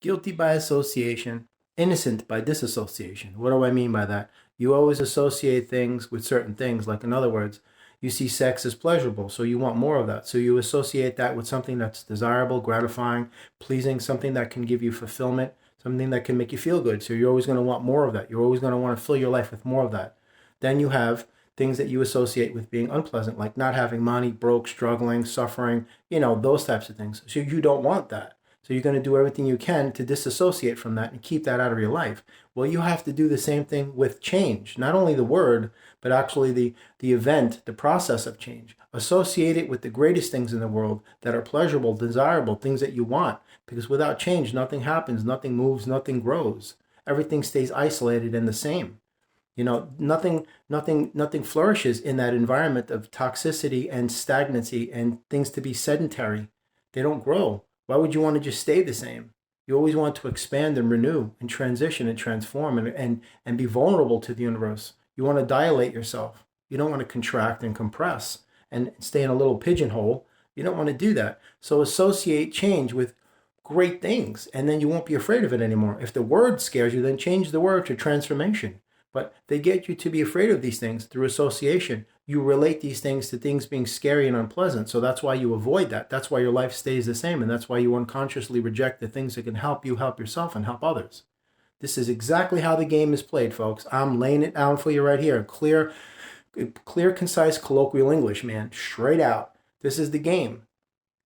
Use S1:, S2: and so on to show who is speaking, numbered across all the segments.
S1: Guilty by association, innocent by disassociation. What do I mean by that? You always associate things with certain things. Like, in other words, you see sex as pleasurable, so you want more of that. So you associate that with something that's desirable, gratifying, pleasing, something that can give you fulfillment, something that can make you feel good. So you're always going to want more of that. You're always going to want to fill your life with more of that. Then you have things that you associate with being unpleasant, like not having money, broke, struggling, suffering, those types of things. So you don't want that. So you're going to do everything you can to disassociate from that and keep that out of your life. Well, you have to do the same thing with change. Not only the word, but actually the event, the process of change. Associate it with the greatest things in the world that are pleasurable, desirable, things that you want. Because without change, nothing happens, nothing moves, nothing grows. Everything stays isolated and the same. Nothing flourishes in that environment of toxicity and stagnancy and things to be sedentary. They don't grow. Why would you want to just stay the same? You always want to expand and renew and transition and transform and be vulnerable to the universe. You want to dilate yourself. You don't want to contract and compress and stay in a little pigeonhole. You don't want to do that. So associate change with great things, and then you won't be afraid of it anymore. If the word scares you, then change the word to transformation. But they get you to be afraid of these things through association. You relate these things to things being scary and unpleasant. So that's why you avoid that. That's why your life stays the same. And that's why you unconsciously reject the things that can help you help yourself and help others. This is exactly how the game is played, folks. I'm laying it down for you right here. Clear, concise, colloquial English, man. Straight out. This is the game.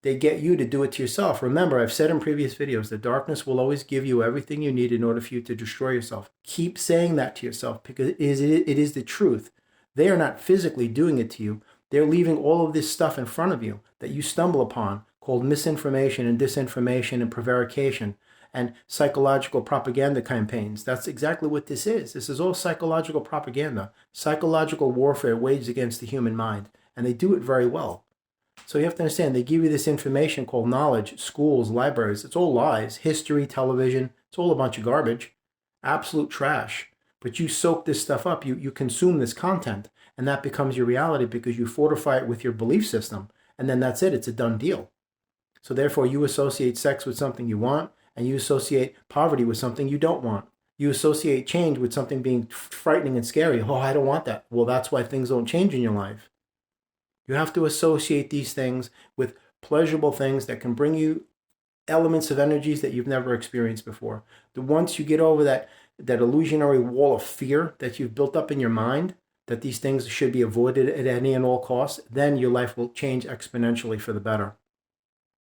S1: They get you to do it to yourself. Remember, I've said in previous videos, the darkness will always give you everything you need in order for you to destroy yourself. Keep saying that to yourself because it is the truth. They are not physically doing it to you. They're leaving all of this stuff in front of you that you stumble upon, called misinformation and disinformation and prevarication and psychological propaganda campaigns. That's exactly what this is. This is all psychological propaganda, psychological warfare waged against the human mind, and they do it very well. So you have to understand, they give you this information called knowledge, schools, libraries. It's all lies. History, television, it's all a bunch of garbage. Absolute trash. But you soak this stuff up. You consume this content, and that becomes your reality because you fortify it with your belief system. And then that's it. It's a done deal. So therefore, you associate sex with something you want, and you associate poverty with something you don't want. You associate change with something being frightening and scary. Oh, I don't want that. Well, that's why things don't change in your life. You have to associate these things with pleasurable things that can bring you elements of energies that you've never experienced before. Once you get over that illusionary wall of fear that you've built up in your mind, that these things should be avoided at any and all costs, then your life will change exponentially for the better.